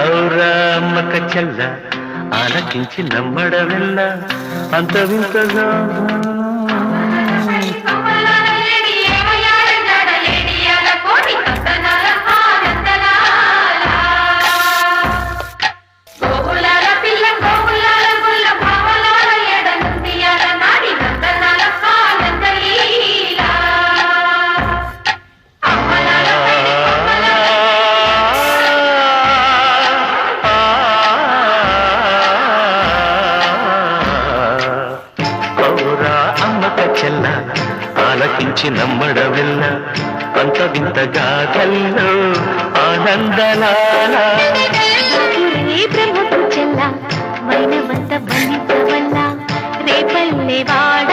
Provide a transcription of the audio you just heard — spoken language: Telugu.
ఔరా అమ్మక చెల్ల ఆలకించి నమ్మడవెల్ల అంత వింతగా చెల్ల ఆలకించి నమ్మడవెల్ల అంత వింతగా కల్లో ఆనందలాల బ్రహ్మకు చెల్ల మైనవంత బంధించవల్ల రేపల్లె వాడ